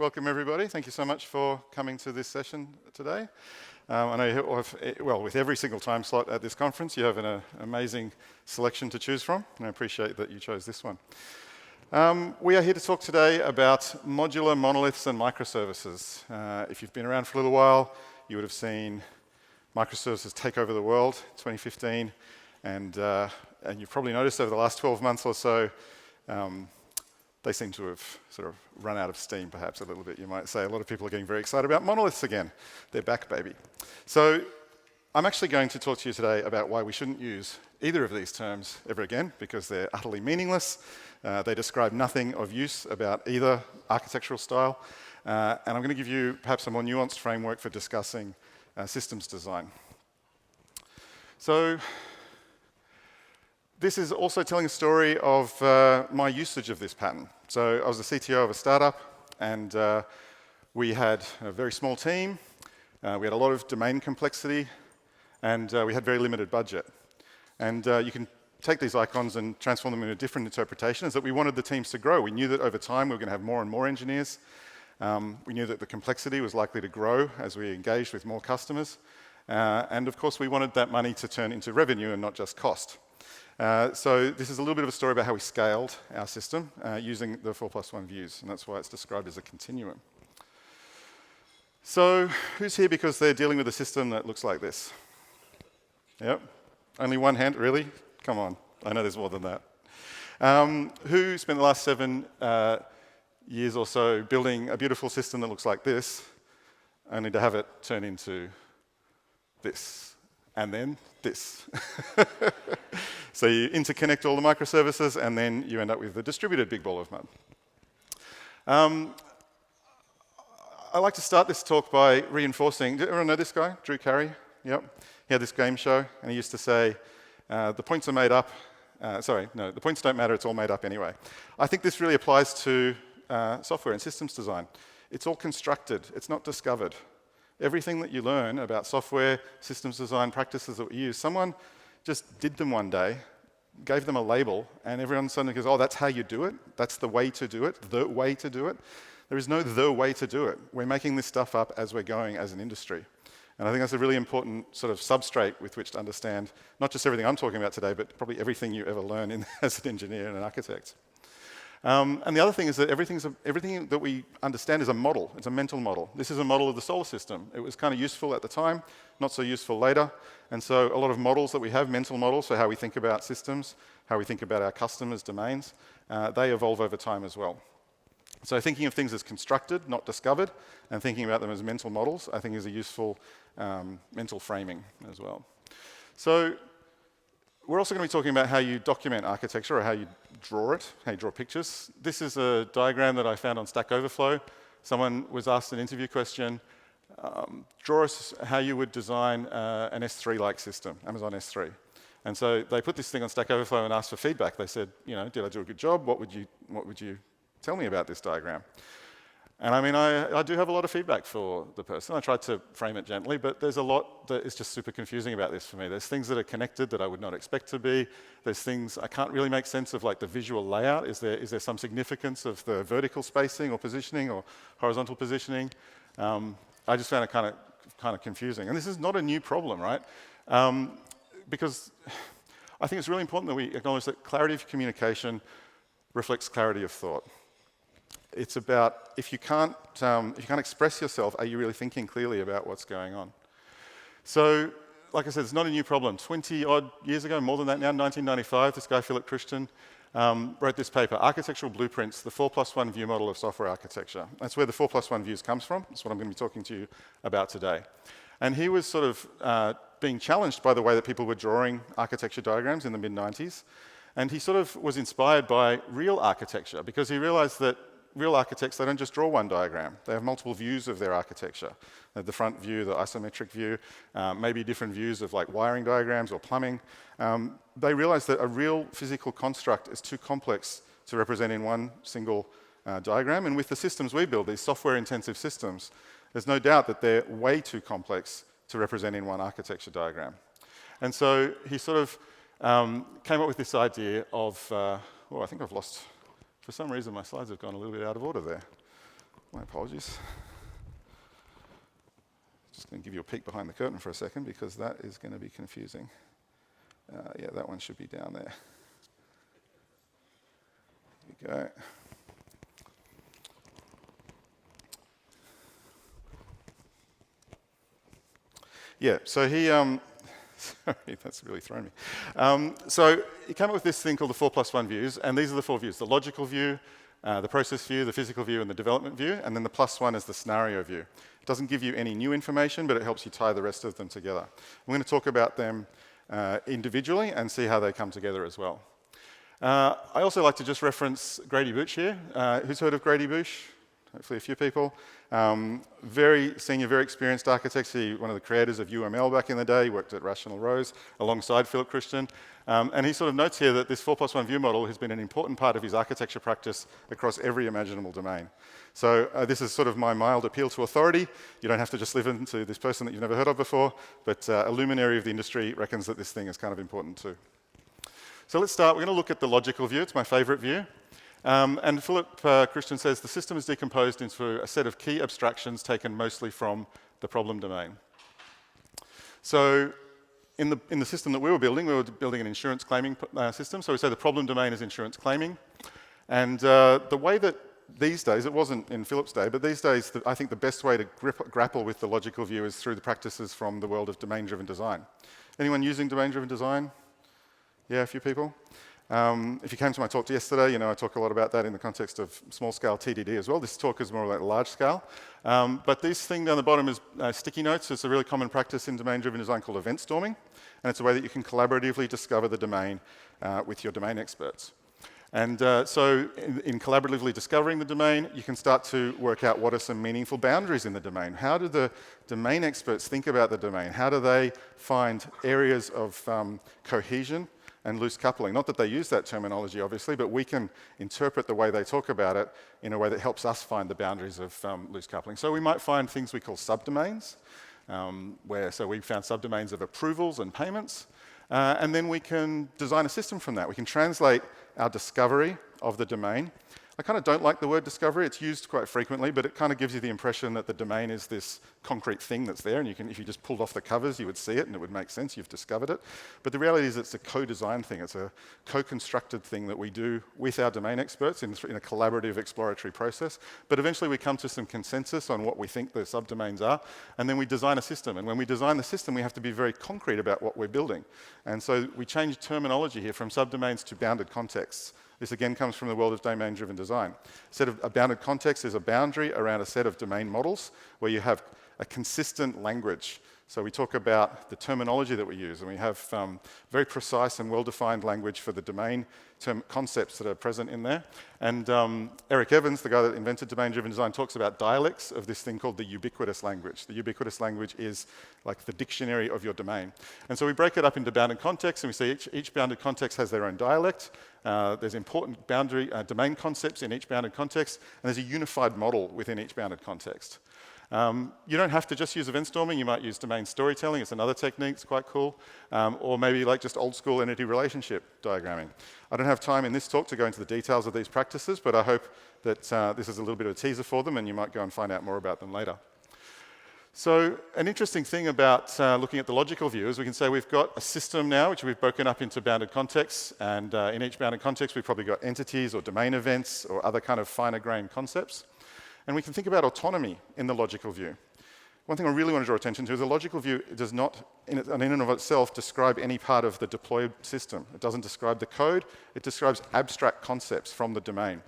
Welcome, everybody. Thank you so much for coming to this session today. I know you have, well, with every single time slot at this conference, you have an amazing selection to choose from, and I appreciate that you chose this one. We are here to talk today about modular monoliths and microservices. If you've been around for a little while, you would have seen microservices take over the world in 2015, and you've probably noticed over the last 12 months or so, they seem to have sort of run out of steam, perhaps a little bit, you might say. A lot of people are getting very excited about monoliths again. They're back, baby. So I'm actually going to talk to you today about why we shouldn't use either of these terms ever again, because they're utterly meaningless. They describe nothing of use about either architectural style. And I'm going to give you perhaps a more nuanced framework for discussing systems design. So this is also telling a story of my usage of this pattern. So I was the CTO of a startup, and we had a very small team. We had a lot of domain complexity, and we had very limited budget. And you can take these icons and transform them into different interpretations, that we wanted the teams to grow. We knew that over time we were going to have more and more engineers. We knew that the complexity was likely to grow as we engaged with more customers. And of course, we wanted that money to turn into revenue and not just cost. So this is a little bit of a story about how we scaled our system using the 4+1 views, and that's why it's described as a continuum. So who's here because they're dealing with a system that looks like this? Yep. Only one hand, really? Come on. I know there's more than that. Who spent the last 7 years or so building a beautiful system that looks like this, only to have it turn into this, and then this? So you interconnect all the microservices, and then you end up with a distributed big ball of mud. I like to start this talk by reinforcing, did everyone know this guy, Drew Carey? Yep. He had this game show, and he used to say, the points are made up, the points don't matter, it's all made up anyway. I think this really applies to software and systems design. It's all constructed, it's not discovered. Everything that you learn about software, systems design, practices that we use, someone just did them one day, gave them a label, and everyone suddenly goes, oh, that's how you do it? That's the way to do it? The way to do it? There is no the way to do it. We're making this stuff up as we're going as an industry. And I think that's a really important sort of substrate with which to understand not just everything I'm talking about today, but probably everything you ever learn as an engineer and an architect. And the other thing is that everything that we understand is a model. It's a mental model. This is a model of the solar system. It was kind of useful at the time, not so useful later. And so a lot of models that we have, mental models for how we think about systems, how we think about our customers' domains, they evolve over time as well. So thinking of things as constructed, not discovered, and thinking about them as mental models, I think is a useful mental framing as well. So we're also going to be talking about how you document architecture, or how you draw it, how you draw pictures. This is a diagram that I found on Stack Overflow. Someone was asked an interview question, draw us how you would design an S3-like system, Amazon S3. And so they put this thing on Stack Overflow and asked for feedback. They said, you know, did I do a good job? What would you tell me about this diagram? And I mean, I do have a lot of feedback for the person. I tried to frame it gently, but there's a lot that is just super confusing about this for me. There's things that are connected that I would not expect to be. There's things I can't really make sense of, like the visual layout. Is there some significance of the vertical spacing or positioning or horizontal positioning? I just found it kind of confusing. And this is not a new problem, right? Because I think it's really important that we acknowledge that clarity of communication reflects clarity of thought. It's about, if you can't express yourself, are you really thinking clearly about what's going on? So, like I said, it's not a new problem. 20-odd years ago, more than that now, 1995, this guy, Philip Christian, wrote this paper, Architectural Blueprints, the 4+1 view model of software architecture. That's where the 4+1 views comes from. That's what I'm going to be talking to you about today. And he was sort of being challenged by the way that people were drawing architecture diagrams in the mid-90s. And he sort of was inspired by real architecture, because he realized that real architects, they don't just draw one diagram. They have multiple views of their architecture. They have the front view, the isometric view, maybe different views of like wiring diagrams or plumbing. They realized that a real physical construct is too complex to represent in one single diagram. And with the systems we build, these software-intensive systems, there's no doubt that they're way too complex to represent in one architecture diagram. And so he sort of came up with this idea of, I think I've lost. For some reason, my slides have gone a little bit out of order there. My apologies. Just going to give you a peek behind the curtain for a second because that is going to be confusing. Yeah, that one should be down there. There you go. Yeah, so he, sorry, that's really thrown me. So he came up with this thing called the 4+1 views, and these are the 4 views: the logical view, the process view, the physical view, and the development view, and then the +1 is the scenario view. It doesn't give you any new information, but it helps you tie the rest of them together. I'm going to talk about them individually and see how they come together as well. I also like to just reference Grady Booch here. Who's heard of Grady Booch? Hopefully a few people. Very senior, very experienced architect. He's one of the creators of UML back in the day, worked at Rational Rose alongside Philip Christian. And he sort of notes here that this 4+1 view model has been an important part of his architecture practice across every imaginable domain. So this is sort of my mild appeal to authority. You don't have to just listen to this person that you've never heard of before, but a luminary of the industry reckons that this thing is kind of important too. So let's start. We're going to look at the logical view. It's my favorite view. And Philip Christian says the system is decomposed into a set of key abstractions taken mostly from the problem domain. So in the system that we were building an insurance claiming system. So we say the problem domain is insurance claiming. And the way that these days, it wasn't in Philip's day, but these days I think the best way to grapple with the logical view is through the practices from the world of domain-driven design. Anyone using domain-driven design? Yeah, a few people. If you came to my talk yesterday, you know I talk a lot about that in the context of small-scale TDD as well. This talk is more like large-scale. But this thing down the bottom is sticky notes. It's a really common practice in domain-driven design called event storming. And it's a way that you can collaboratively discover the domain with your domain experts. And so in collaboratively discovering the domain, you can start to work out what are some meaningful boundaries in the domain. How do the domain experts think about the domain? How do they find areas of cohesion and loose coupling? Not that they use that terminology, obviously, but we can interpret the way they talk about it in a way that helps us find the boundaries of loose coupling. So we might find things we call subdomains, so we found subdomains of approvals and payments, and then we can design a system from that. We can translate our discovery of the domain. I kind of don't like the word discovery. It's used quite frequently, but it kind of gives you the impression that the domain is this concrete thing that's there, and you can, if you just pulled off the covers, you would see it, and it would make sense. You've discovered it. But the reality is it's a co-designed thing. It's a co-constructed thing that we do with our domain experts in a collaborative exploratory process. But eventually we come to some consensus on what we think the subdomains are, and then we design a system. And when we design the system, we have to be very concrete about what we're building. And so we change terminology here from subdomains to bounded contexts. This again comes from the world of domain-driven design. A bounded context is a boundary around a set of domain models where you have a consistent language. So we talk about the terminology that we use, and we have very precise and well-defined language for the domain concepts that are present in there. And Eric Evans, the guy that invented domain-driven design, talks about dialects of this thing called the ubiquitous language. The ubiquitous language is like the dictionary of your domain. And so we break it up into bounded contexts, and we say each bounded context has their own dialect. There's important boundary domain concepts in each bounded context, and there's a unified model within each bounded context. You don't have to just use event storming. You might use domain storytelling. It's another technique. It's quite cool. Or maybe like just old school entity relationship diagramming. I don't have time in this talk to go into the details of these practices, but I hope that this is a little bit of a teaser for them, and you might go and find out more about them later. So an interesting thing about looking at the logical view is we can say we've got a system now which we've broken up into bounded contexts, and in each bounded context we've probably got entities or domain events or other kind of finer grained concepts. And we can think about autonomy in the logical view. One thing I really want to draw attention to is the logical view does not, in and of itself, describe any part of the deployed system. It doesn't describe the code. It describes abstract concepts from the domain.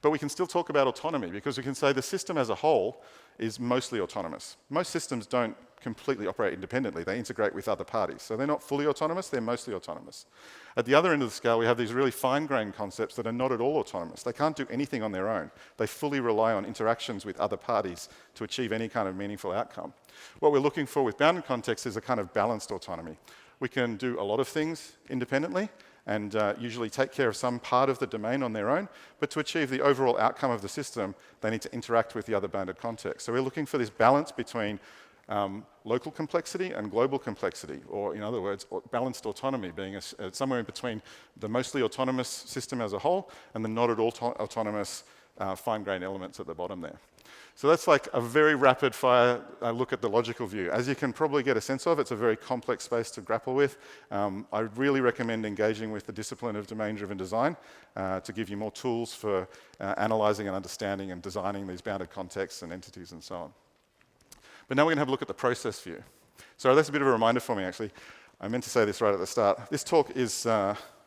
But we can still talk about autonomy because we can say the system as a whole is mostly autonomous. Most systems don't completely operate independently. They integrate with other parties. So they're not fully autonomous, they're mostly autonomous. At the other end of the scale, we have these really fine-grained concepts that are not at all autonomous. They can't do anything on their own. They fully rely on interactions with other parties to achieve any kind of meaningful outcome. What we're looking for with bounded context is a kind of balanced autonomy. We can do a lot of things independently and usually take care of some part of the domain on their own, but to achieve the overall outcome of the system, they need to interact with the other bounded context. So we're looking for this balance between local complexity and global complexity, or in other words, balanced autonomy, being somewhere in between the mostly autonomous system as a whole and the not at all autonomous fine-grained elements at the bottom there. So that's like a very rapid fire look at the logical view. As you can probably get a sense of, it's a very complex space to grapple with. I really recommend engaging with the discipline of domain-driven design to give you more tools for analyzing and understanding and designing these bounded contexts and entities and so on. But now we're going to have a look at the process view. So that's a bit of a reminder for me, actually. I meant to say this right at the start. This talk is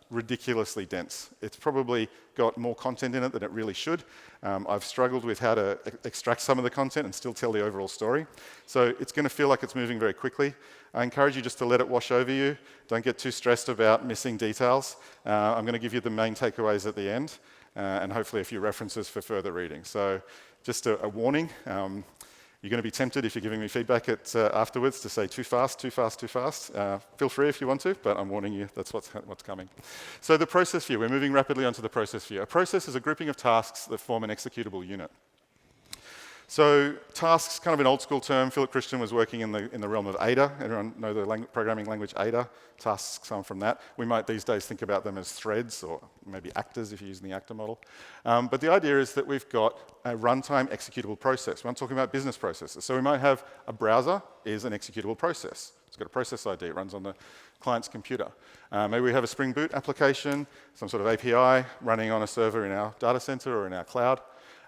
ridiculously dense. It's probably got more content in it than it really should. I've struggled with how to extract some of the content and still tell the overall story. So it's going to feel like it's moving very quickly. I encourage you just to let it wash over you. Don't get too stressed about missing details. I'm going to give you the main takeaways at the end, and hopefully a few references for further reading. So just a warning. You're going to be tempted, if you're giving me feedback afterwards, to say too fast, too fast, too fast. Feel free if you want to, but I'm warning you, that's what's coming. So the process view, we're moving rapidly onto the process view. A process is a grouping of tasks that form an executable unit. So tasks, kind of an old school term. Philip Christian was working in the realm of Ada. Everyone know the programming language Ada? Tasks come from that. We might these days think about them as threads or maybe actors if you're using the actor model. But the idea is that we've got a runtime executable process. We're not talking about business processes. So we might have a browser is an executable process. It's got a process ID. It runs on the client's computer. Maybe we have a Spring Boot application, some sort of API running on a server in our data center or in our cloud.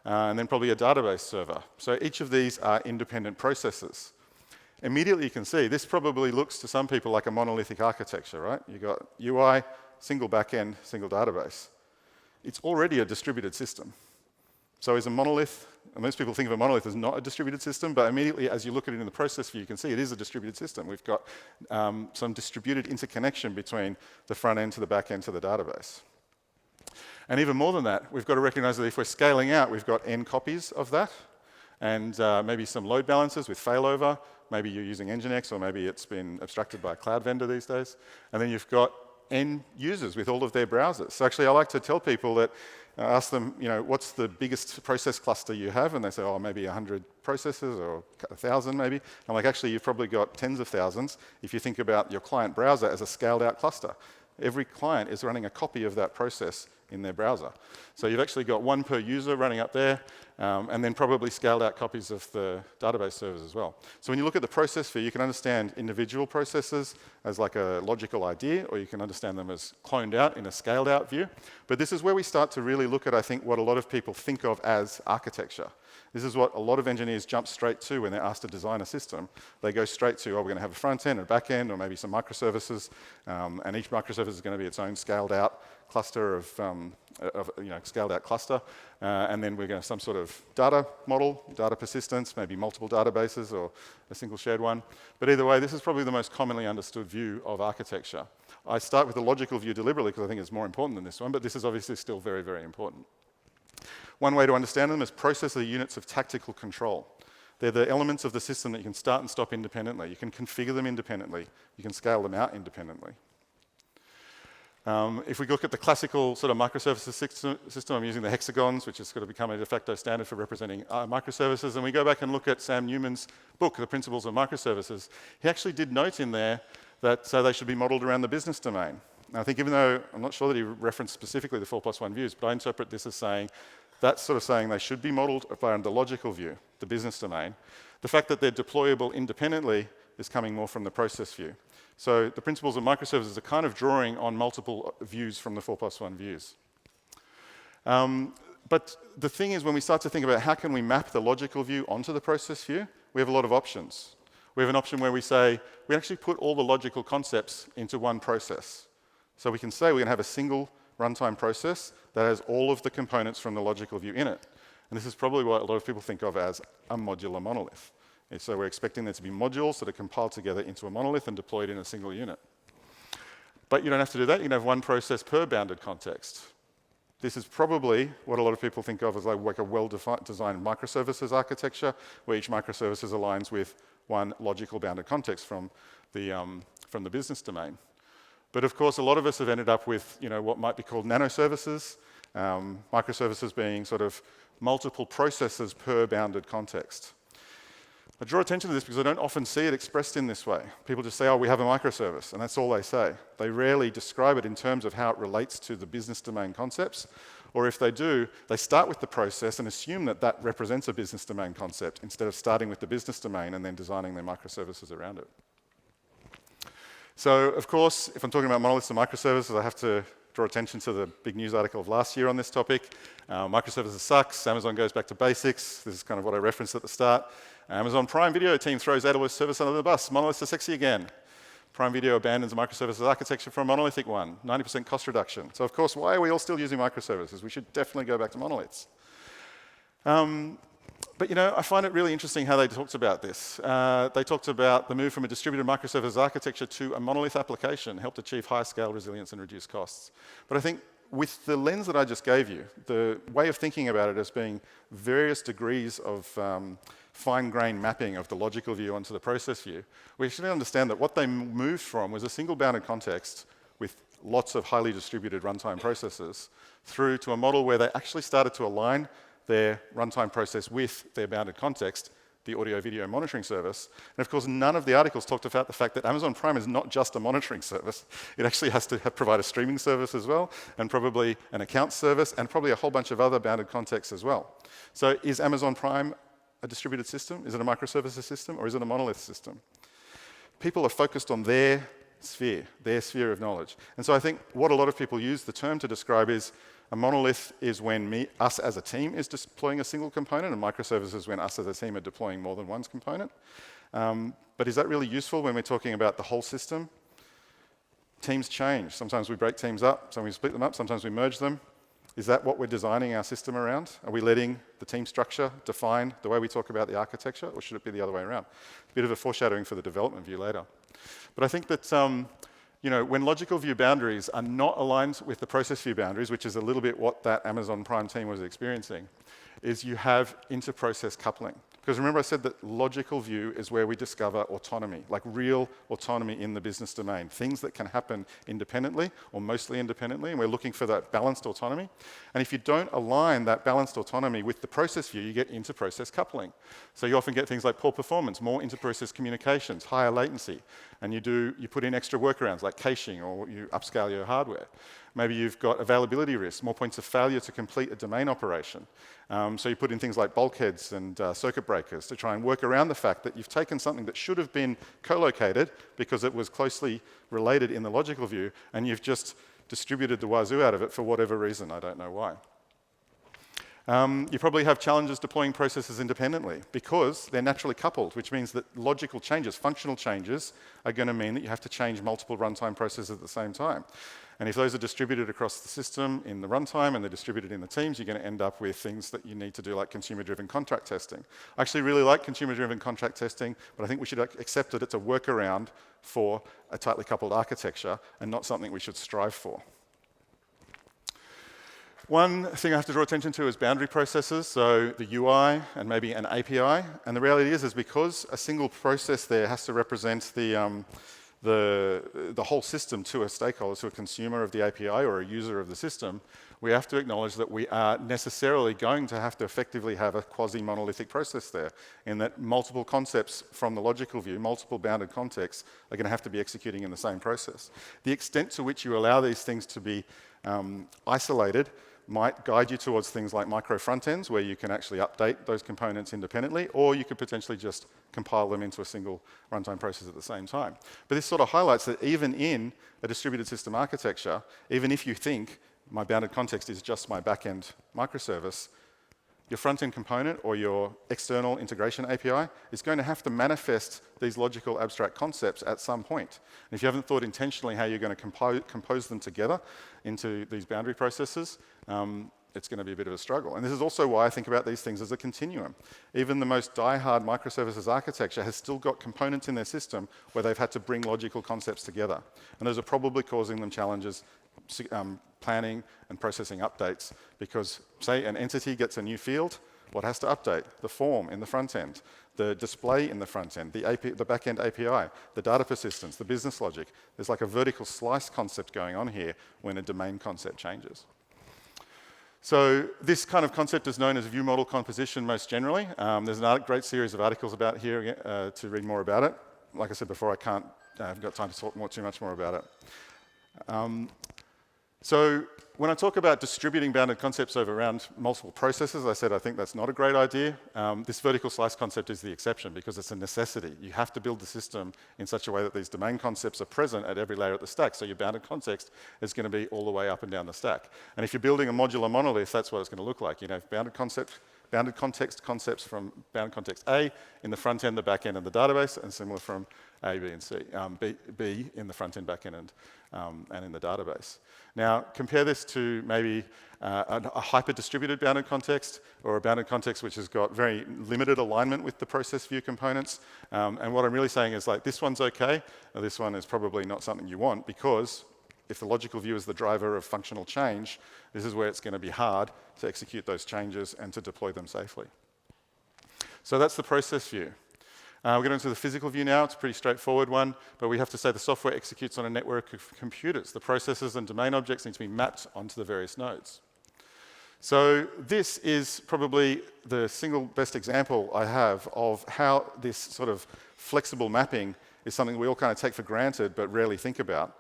And then probably a database server. So each of these are independent processes. Immediately you can see, this probably looks to some people like a monolithic architecture, right? You've got UI, single backend, single database. It's already a distributed system. So is a monolith, and most people think of a monolith as not a distributed system, but immediately as you look at it in the process view, you can see it is a distributed system. We've got some distributed interconnection between the front end to the back end to the database. And even more than that, we've got to recognize that if we're scaling out, we've got n copies of that, and maybe some load balancers with failover. Maybe you're using Nginx, or maybe it's been abstracted by a cloud vendor these days. And then you've got n users with all of their browsers. So actually, I like to tell people that, ask them, what's the biggest process cluster you have? And they say, oh, maybe 100 processes or 1,000 maybe. I'm like, actually, you've probably got tens of thousands if you think about your client browser as a scaled out cluster. Every client is running a copy of that process in their browser. So you've actually got one per user running up there, and then probably scaled out copies of the database servers as well. So when you look at the process view, you can understand individual processes as like a logical idea, or you can understand them as cloned out in a scaled out view. But this is where we start to really look at, I think, what a lot of people think of as architecture. This is what a lot of engineers jump straight to when they're asked to design a system. They go straight to, oh, we're going to have a front end, a back end, or maybe some microservices, and each microservice is going to be its own scaled out cluster of scaled out cluster, and then we're going to have some sort of data model, data persistence, maybe multiple databases or a single shared one. But either way, this is probably the most commonly understood view of architecture. I start with the logical view deliberately because I think it's more important than this one, but this is obviously still very, very important. One way to understand them is processor units of tactical control. They're the elements of the system that you can start and stop independently. You can configure them independently. You can scale them out independently. If we look at the classical sort of microservices system, I'm using the hexagons, which is going to become a de facto standard for representing microservices. And we go back and look at Sam Newman's book, The Principles of Microservices. He actually did note in there that they should be modeled around the business domain. Now, I think even though I'm not sure that he referenced specifically the 4+1 views, but I interpret this as saying that's sort of saying they should be modeled around the logical view, the business domain. The fact that they're deployable independently is coming more from the process view. So the principles of microservices are kind of drawing on multiple views from the 4+1 views. But the thing is, when we start to think about how can we map the logical view onto the process view, we have a lot of options. We have an option where we say, we actually put all the logical concepts into one process. So we can say we're going to have a single runtime process that has all of the components from the logical view in it. And this is probably what a lot of people think of as a modular monolith. And so we're expecting there to be modules that are compiled together into a monolith and deployed in a single unit. But you don't have to do that. You can have one process per bounded context. This is probably what a lot of people think of as like a well-designed microservices architecture, where each microservices aligns with one logical bounded context from the business domain. But of course, a lot of us have ended up with what might be called nanoservices, microservices being sort of multiple processes per bounded context. I draw attention to this because I don't often see it expressed in this way. People just say, oh, we have a microservice, and that's all they say. They rarely describe it in terms of how it relates to the business domain concepts, or if they do, they start with the process and assume that that represents a business domain concept instead of starting with the business domain and then designing their microservices around it. So, of course, if I'm talking about monoliths and microservices, I have to draw attention to the big news article of last year on this topic. Microservices sucks, Amazon goes back to basics. This is kind of what I referenced at the start. Amazon Prime Video team throws AWS service under the bus. Monoliths are sexy again. Prime Video abandons microservices architecture for a monolithic one. 90% cost reduction. So of course, why are we all still using microservices? We should definitely go back to monoliths. But you know, I find it really interesting how they talked about this. They talked about the move from a distributed microservices architecture to a monolith application helped achieve higher scale resilience and reduce costs. But I think with the lens that I just gave you, the way of thinking about it as being various degrees of fine-grained mapping of the logical view onto the process view, we actually understand that what they moved from was a single bounded context with lots of highly distributed runtime processes through to a model where they actually started to align their runtime process with their bounded context, the audio-video monitoring service. And of course, none of the articles talked about the fact that Amazon Prime is not just a monitoring service. It actually has to provide a streaming service as well, and probably an account service, and probably a whole bunch of other bounded contexts as well. So is Amazon Prime a distributed system? Is it a microservices system, or is it a monolith system? People are focused on their sphere of knowledge. And so I think what a lot of people use the term to describe is a monolith is when us as a team is deploying a single component, and microservices is when us as a team are deploying more than one component. But is that really useful when we're talking about the whole system? Teams change. Sometimes we break teams up, sometimes we split them up, sometimes we merge them. Is that what we're designing our system around? Are we letting the team structure define the way we talk about the architecture, or should it be the other way around? A bit of a foreshadowing for the development view later. But I think that you know, when logical view boundaries are not aligned with the process view boundaries, which is a little bit what that Amazon Prime team was experiencing, is you have inter-process coupling. Because remember I said that logical view is where we discover autonomy, like real autonomy in the business domain, things that can happen independently or mostly independently, and we're looking for that balanced autonomy. And if you don't align that balanced autonomy with the process view, you get inter-process coupling. So you often get things like poor performance, more inter-process communications, higher latency, and you put in extra workarounds like caching, or you upscale your hardware. Maybe you've got availability risks, more points of failure to complete a domain operation. So you put in things like bulkheads and circuit breakers to try and work around the fact that you've taken something that should have been co-located because it was closely related in the logical view, and you've just distributed the wazoo out of it for whatever reason. I don't know why. You probably have challenges deploying processes independently because they're naturally coupled, which means that logical changes, functional changes, are going to mean that you have to change multiple runtime processes at the same time. And if those are distributed across the system in the runtime and they're distributed in the teams, you're going to end up with things that you need to do like consumer-driven contract testing. I actually really like consumer-driven contract testing, but I think we should accept that it's a workaround for a tightly coupled architecture and not something we should strive for. One thing I have to draw attention to is boundary processes, so the UI and maybe an API. And the reality is because a single process there has to represent the whole system to a stakeholder, to a consumer of the API or a user of the system, we have to acknowledge that we are necessarily going to have to effectively have a quasi-monolithic process there, in that multiple concepts from the logical view, multiple bounded contexts, are going to have to be executing in the same process. The extent to which you allow these things to be isolated might guide you towards things like micro front ends, where you can actually update those components independently, or you could potentially just compile them into a single runtime process at the same time. But this sort of highlights that even in a distributed system architecture, even if you think my bounded context is just my backend microservice, your front-end component or your external integration API is going to have to manifest these logical abstract concepts at some point. And if you haven't thought intentionally how you're going to compose them together into these boundary processes, it's going to be a bit of a struggle. And this is also why I think about these things as a continuum. Even the most die-hard microservices architecture has still got components in their system where they've had to bring logical concepts together. And those are probably causing them challenges planning and processing updates, because say an entity gets a new field, what has to update? The form in the front end, the display in the front end, the back-end API, the data persistence, the business logic. There's like a vertical slice concept going on here when a domain concept changes. So this kind of concept is known as view model composition most generally. There's a great series of articles about it here to read more about it. Like I said before, I haven't got time to talk too much more about it. So when I talk about distributing bounded concepts over around multiple processes, I said I think that's not a great idea. This vertical slice concept is the exception because it's a necessity. You have to build the system in such a way that these domain concepts are present at every layer of the stack. So your bounded context is going to be all the way up and down the stack. And if you're building a modular monolith, that's what it's going to look like. You know, bounded context concepts from bounded context A in the front end, the back end, and the database, and similar from A, B, and C. B in the front end, back end, and in the database. Now, compare this to maybe a hyper-distributed bounded context, or a bounded context which has got very limited alignment with the process view components. And what I'm really saying is, like, this one's okay, or this one is probably not something you want, because if the logical view is the driver of functional change, this is where it's going to be hard to execute those changes and to deploy them safely. So that's the process view. We're going into the physical view now. It's a pretty straightforward one, but we have to say the software executes on a network of computers. The processes and domain objects need to be mapped onto the various nodes. So this is probably the single best example I have of how this sort of flexible mapping is something we all kind of take for granted but rarely think about.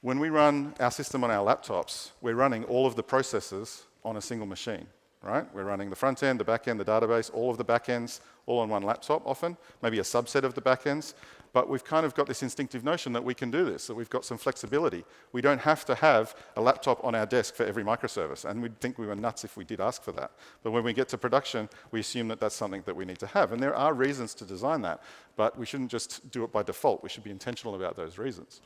When we run our system on our laptops, we're running all of the processes on a single machine, right? We're running the front end, the back end, the database, all of the back ends, all on one laptop often, maybe a subset of the back ends. But we've kind of got this instinctive notion that we can do this, that we've got some flexibility. We don't have to have a laptop on our desk for every microservice, and we'd think we were nuts if we did ask for that. But when we get to production, we assume that that's something that we need to have. And there are reasons to design that, but we shouldn't just do it by default. We should be intentional about those reasons.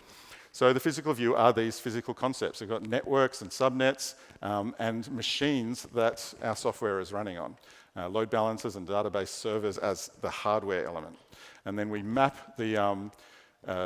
So the physical view are these physical concepts. We've got networks and subnets and machines that our software is running on. Load balancers and database servers as the hardware element. And then we map the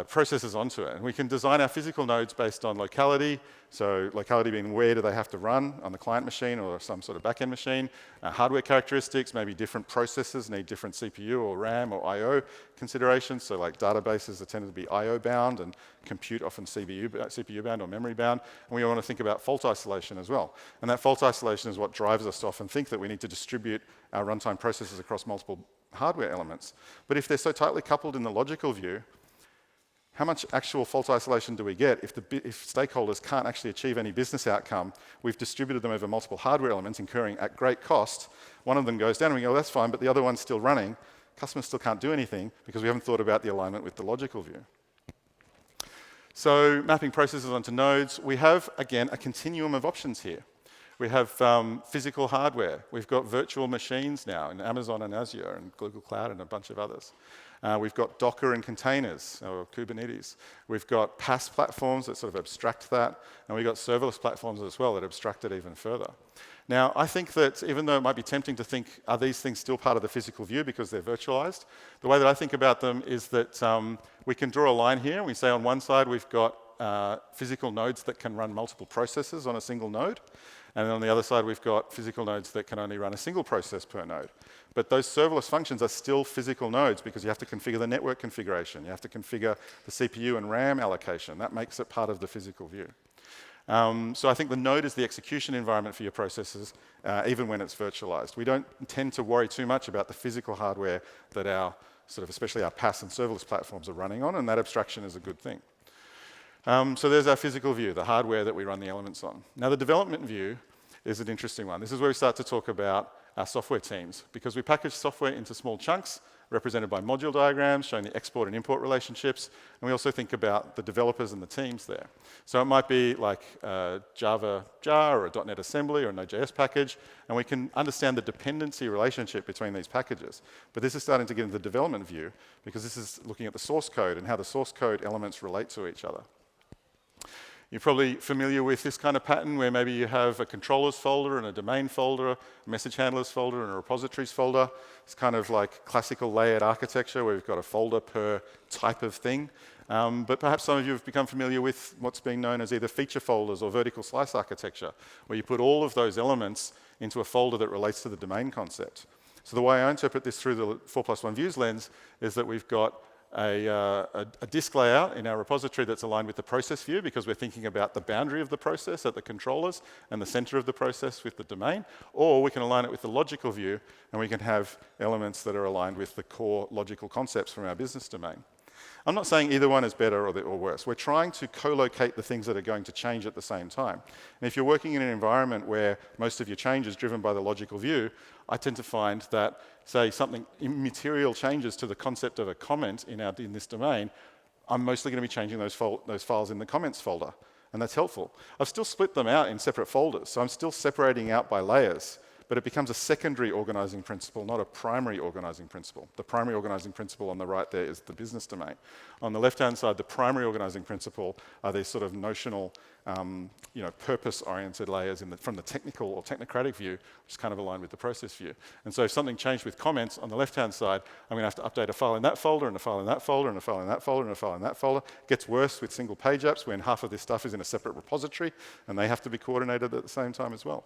processes onto it. And we can design our physical nodes based on locality. So locality being where do they have to run on the client machine or some sort of backend machine. Hardware characteristics, maybe different processes need different CPU or RAM or I/O considerations. So like databases are tended to be I/O bound and compute often CPU bound or memory bound. And we want to think about fault isolation as well. And that fault isolation is what drives us to often think that we need to distribute our runtime processes across multiple hardware elements. But if they're so tightly coupled in the logical view, how much actual fault isolation do we get if stakeholders can't actually achieve any business outcome? We've distributed them over multiple hardware elements, incurring at great cost. One of them goes down, and we go, that's fine, but the other one's still running. Customers still can't do anything because we haven't thought about the alignment with the logical view. So mapping processes onto nodes, we have, again, a continuum of options here. We have physical hardware. We've got virtual machines now in Amazon and Azure and Google Cloud and a bunch of others. We've got Docker and containers, or Kubernetes. We've got PaaS platforms that sort of abstract that, and we've got serverless platforms as well that abstract it even further. Now, I think that even though it might be tempting to think, are these things still part of the physical view because they're virtualized? The way that I think about them is that we can draw a line here, and we say on one side we've got physical nodes that can run multiple processes on a single node. And then on the other side, we've got physical nodes that can only run a single process per node. But those serverless functions are still physical nodes because you have to configure the network configuration. You have to configure the CPU and RAM allocation. That makes it part of the physical view. So I think the node is the execution environment for your processes, even when it's virtualized. We don't tend to worry too much about the physical hardware that our, especially our PaaS and serverless platforms are running on, and that abstraction is a good thing. So there's our physical view, the hardware that we run the elements on. Now the development view is an interesting one. This is where we start to talk about our software teams, because we package software into small chunks represented by module diagrams showing the export and import relationships, and we also think about the developers and the teams there. So it might be like Java jar or a .NET assembly or a Node.js package, and we can understand the dependency relationship between these packages. But this is starting to get into the development view, because this is looking at the source code and how the source code elements relate to each other. You're probably familiar with this kind of pattern where maybe you have a controllers folder and a domain folder, a message handlers folder and a repositories folder. It's kind of like classical layered architecture where we've got a folder per type of thing. But perhaps some of you have become familiar with what's being known as either feature folders or vertical slice architecture, where you put all of those elements into a folder that relates to the domain concept. So the way I interpret this through the 4+1 views lens is that we've got a disk layout in our repository that's aligned with the process view because we're thinking about the boundary of the process at the controllers and the center of the process with the domain, or we can align it with the logical view and we can have elements that are aligned with the core logical concepts from our business domain. I'm not saying either one is better or worse. We're trying to co-locate the things that are going to change at the same time. And if you're working in an environment where most of your change is driven by the logical view, I tend to find that, say, something immaterial changes to the concept of a comment in this domain, I'm mostly going to be changing those files in the comments folder, and that's helpful. I've still split them out in separate folders, so I'm still separating out by layers, but it becomes a secondary organizing principle, not a primary organizing principle. The primary organizing principle on the right there is the business domain. On the left-hand side, the primary organizing principle are these sort of notional, purpose-oriented layers from the technical or technocratic view, which is kind of aligned with the process view. And so if something changed with comments on the left-hand side, I'm going to have to update a file in that folder, and a file in that folder, and a file in that folder, and a file in that folder. It gets worse with single page apps when half of this stuff is in a separate repository, and they have to be coordinated at the same time as well.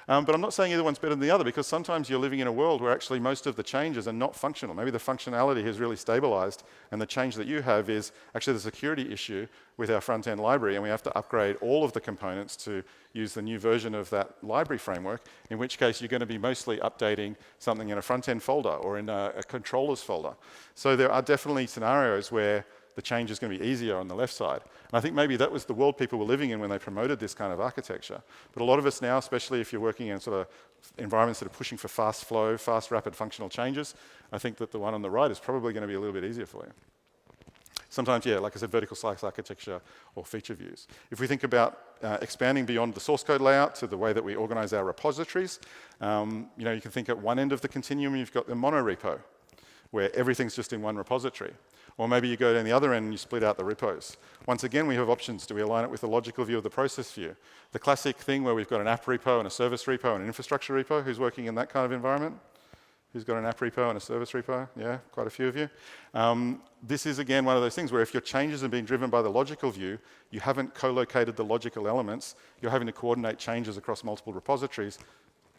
But I'm not saying either one's better than the other, because sometimes you're living in a world where actually most of the changes are not functional. Maybe the functionality has really stabilized, and the change that you have is actually the security issue with our front-end library, and we have to upgrade all of the components to use the new version of that library framework, in which case you're going to be mostly updating something in a front-end folder or in a controllers folder. So there are definitely scenarios where the change is going to be easier on the left side. And I think maybe that was the world people were living in when they promoted this kind of architecture. But a lot of us now, especially if you're working in sort of environments that are pushing for fast flow, fast, rapid functional changes, I think that the one on the right is probably going to be a little bit easier for you. Sometimes, yeah, like I said, vertical slice architecture or feature views. If we think about expanding beyond the source code layout to the way that we organize our repositories, you can think at one end of the continuum, you've got the monorepo, where everything's just in one repository. Or maybe you go down the other end and you split out the repos. Once again, we have options. Do we align it with the logical view or the process view? The classic thing where we've got an app repo and a service repo and an infrastructure repo. Who's working in that kind of environment? Who's got an app repo and a service repo? Yeah, quite a few of you. This is, again, one of those things where if your changes are being driven by the logical view, you haven't co-located the logical elements, you're having to coordinate changes across multiple repositories.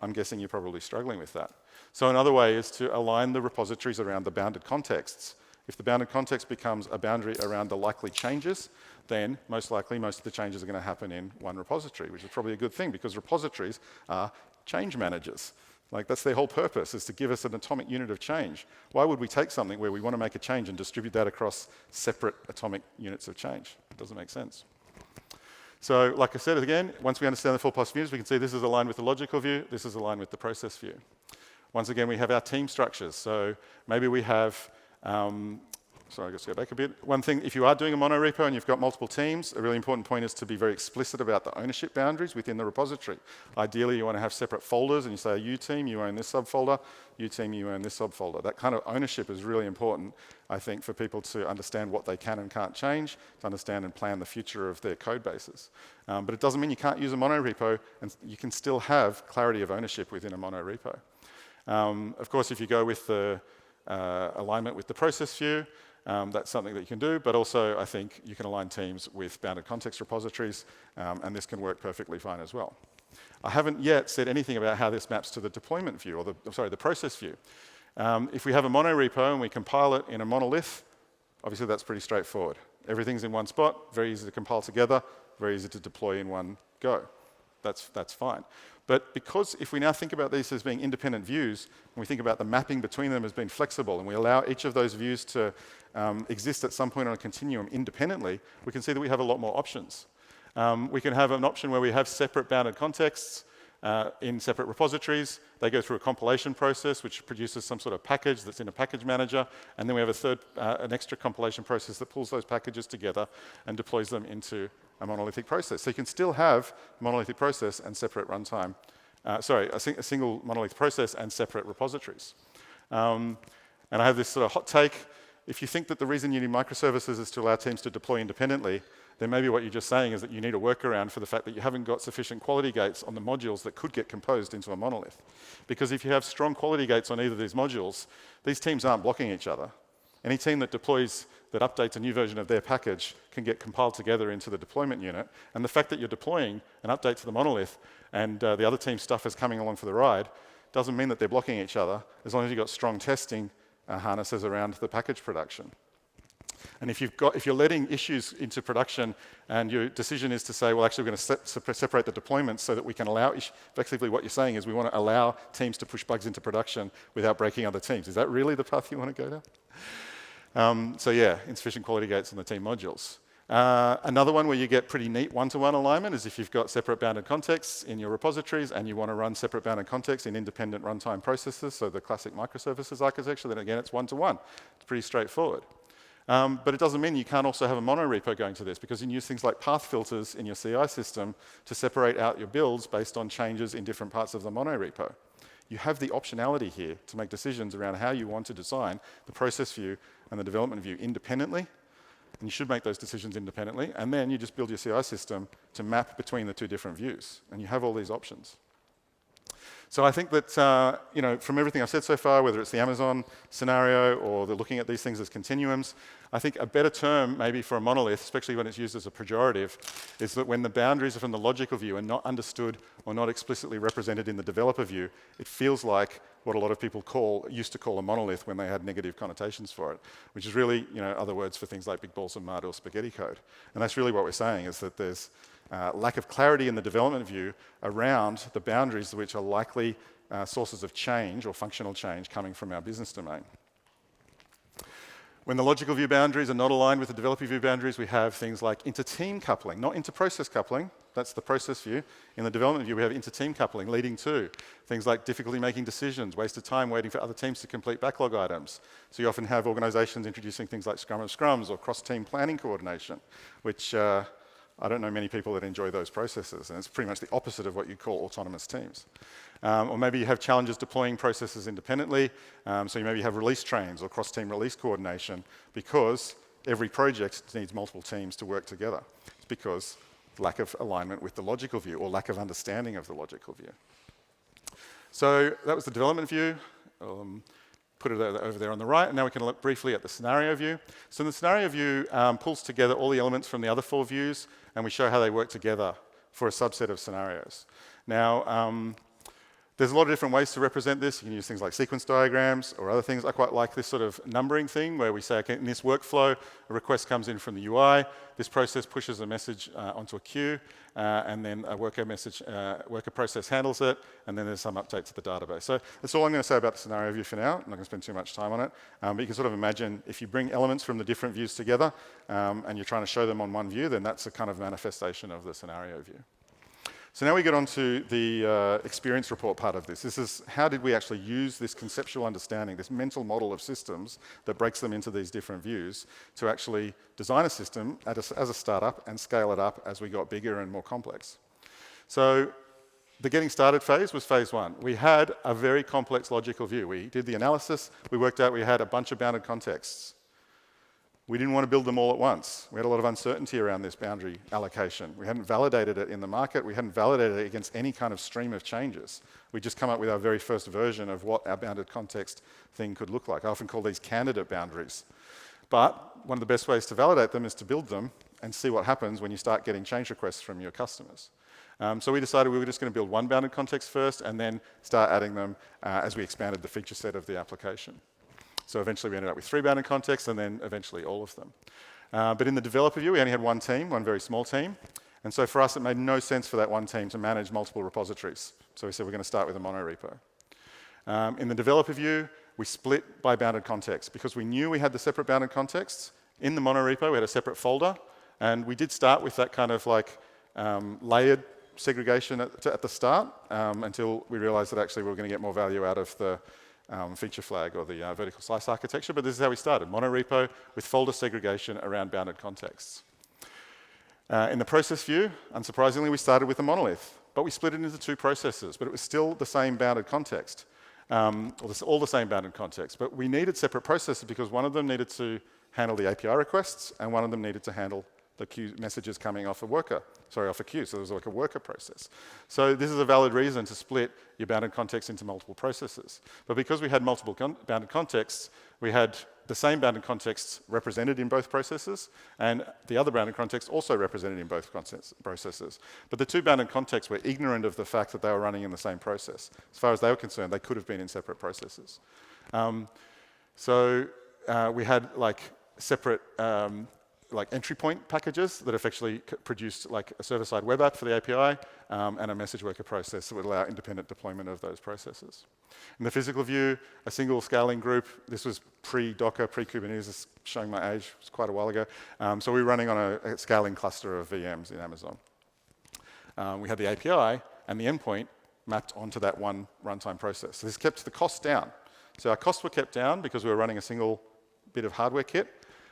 I'm guessing you're probably struggling with that. So another way is to align the repositories around the bounded contexts. If the bounded context becomes a boundary around the likely changes, then most likely most of the changes are going to happen in one repository, which is probably a good thing because repositories are change managers. Like that's their whole purpose, is to give us an atomic unit of change. Why would we take something where we want to make a change and distribute that across separate atomic units of change? It doesn't make sense. So like I said again, once we understand the 4+ views, we can see this is aligned with the logical view, this is aligned with the process view. Once again, we have our team structures. So maybe we have sorry, I guess go back a bit. One thing, if you are doing a monorepo and you've got multiple teams, a really important point is to be very explicit about the ownership boundaries within the repository. Ideally, you want to have separate folders, and you say, you team, you own this subfolder, you team, you own this subfolder. That kind of ownership is really important, I think, for people to understand what they can and can't change, to understand and plan the future of their code bases. But it doesn't mean you can't use a monorepo, and you can still have clarity of ownership within a monorepo. Of course, if you go with the alignment with the process view, that's something that you can do, but also I think you can align teams with bounded context repositories, and this can work perfectly fine as well. I haven't yet said anything about how this maps to the deployment view, or the process view. If we have a monorepo and we compile it in a monolith, obviously that's pretty straightforward. Everything's in one spot, very easy to compile together, very easy to deploy in one go. That's fine. But because if we now think about these as being independent views, and we think about the mapping between them as being flexible, and we allow each of those views to exist at some point on a continuum independently, we can see that we have a lot more options. We can have an option where we have separate bounded contexts in separate repositories. They go through a compilation process, which produces some sort of package that's in a package manager, and then we have an extra compilation process that pulls those packages together and deploys them into a monolithic process. So you can still have a monolithic process and separate runtime. A single monolith process and separate repositories. And I have this sort of hot take. If you think that the reason you need microservices is to allow teams to deploy independently, then maybe what you're just saying is that you need a workaround for the fact that you haven't got sufficient quality gates on the modules that could get composed into a monolith. Because if you have strong quality gates on either of these modules, these teams aren't blocking each other. Any team that updates a new version of their package can get compiled together into the deployment unit. And the fact that you're deploying an update to the monolith and the other team's stuff is coming along for the ride doesn't mean that they're blocking each other, as long as you've got strong testing harnesses around the package production. And if you're letting issues into production and your decision is to say, well, actually, we're going to separate the deployments so that we can allow, effectively what you're saying is we want to allow teams to push bugs into production without breaking other teams. Is that really the path you want to go down? So yeah, insufficient quality gates on the team modules. Another one where you get pretty neat one-to-one alignment is if you've got separate bounded contexts in your repositories and you want to run separate bounded contexts in independent runtime processes, so the classic microservices architecture, then again, it's one-to-one. It's pretty straightforward. But it doesn't mean you can't also have a monorepo going to this, because you can use things like path filters in your CI system to separate out your builds based on changes in different parts of the monorepo. You have the optionality here to make decisions around how you want to design the process view and the development view independently. And you should make those decisions independently, and then you just build your CI system to map between the two different views, and you have all these options. So I think that from everything I've said so far, whether it's the Amazon scenario or the looking at these things as continuums, I think a better term maybe for a monolith, especially when it's used as a pejorative, is that when the boundaries from the logical view are not understood or not explicitly represented in the developer view, it feels like what a lot of people used to call a monolith when they had negative connotations for it, which is really other words for things like big balls of mud or spaghetti code. And that's really what we're saying, is that there's lack of clarity in the development view around the boundaries which are likely sources of change or functional change coming from our business domain. When the logical view boundaries are not aligned with the developer view boundaries, we have things like inter-team coupling, not inter-process coupling. That's the process view. In the development view, we have inter-team coupling leading to things like difficulty making decisions, wasted time waiting for other teams to complete backlog items. So you often have organizations introducing things like Scrum of Scrums or cross-team planning coordination, which I don't know many people that enjoy those processes, and it's pretty much the opposite of what you call autonomous teams. Or maybe you have challenges deploying processes independently, so you maybe have release trains or cross-team release coordination, because every project needs multiple teams to work together. It's because lack of alignment with the logical view or lack of understanding of the logical view. So that was the development view. Put it over there on the right, and now we can look briefly at the scenario view. So the scenario view pulls together all the elements from the other four views, and we show how they work together for a subset of scenarios. Now, there's a lot of different ways to represent this. You can use things like sequence diagrams or other things. I quite like this sort of numbering thing where we say, okay, in this workflow, a request comes in from the UI, this process pushes a message onto a queue, and then a worker process handles it, and then there's some update to the database. So that's all I'm going to say about the scenario view for now. I'm not going to spend too much time on it. But you can sort of imagine if you bring elements from the different views together and you're trying to show them on one view, then that's a kind of manifestation of the scenario view. So now we get on to the experience report part of this. This is how did we actually use this conceptual understanding, this mental model of systems that breaks them into these different views to actually design a system as a startup and scale it up as we got bigger and more complex. So the getting started phase was phase one. We had a very complex logical view. We did the analysis. We worked out we had a bunch of bounded contexts. We didn't want to build them all at once. We had a lot of uncertainty around this boundary allocation. We hadn't validated it in the market. We hadn't validated it against any kind of stream of changes. We just come up with our very first version of what our bounded context thing could look like. I often call these candidate boundaries. But one of the best ways to validate them is to build them and see what happens when you start getting change requests from your customers. So we decided we were just going to build one bounded context first and then start adding them as we expanded the feature set of the application. So eventually we ended up with 3 bounded contexts and then eventually all of them. But in the developer view, we only had one team, one very small team. And so for us, it made no sense for that one team to manage multiple repositories. So we said we're going to start with a monorepo. In the developer view, we split by bounded context because we knew we had the separate bounded contexts. In the monorepo, we had a separate folder. And we did start with that kind of like layered segregation at the start until we realized that actually we were going to get more value out of the feature flag or the vertical slice architecture, but this is how we started, monorepo with folder segregation around bounded contexts. In the process view, unsurprisingly, we started with a monolith, but we split it into 2 processes, but it was still the same bounded context, all the same bounded context, but we needed separate processes because one of them needed to handle the API requests and one of them needed to handle the queue messages coming off a queue, so there was like a worker process. So this is a valid reason to split your bounded context into multiple processes. But because we had multiple bounded contexts, we had the same bounded contexts represented in both processes, and the other bounded context also represented in both processes. But the 2 bounded contexts were ignorant of the fact that they were running in the same process. As far as they were concerned, they could have been in separate processes. We had like separate like entry point packages that effectively produced like a server-side web app for the API and a message worker process that would allow independent deployment of those processes. In the physical view, a single scaling group. This was pre-Docker, pre-Kubernetes. This is showing my age. It was quite a while ago. So we were running on a scaling cluster of VMs in Amazon. We had the API and the endpoint mapped onto that one runtime process. So this kept the cost down. So our costs were kept down because we were running a single bit of hardware kit.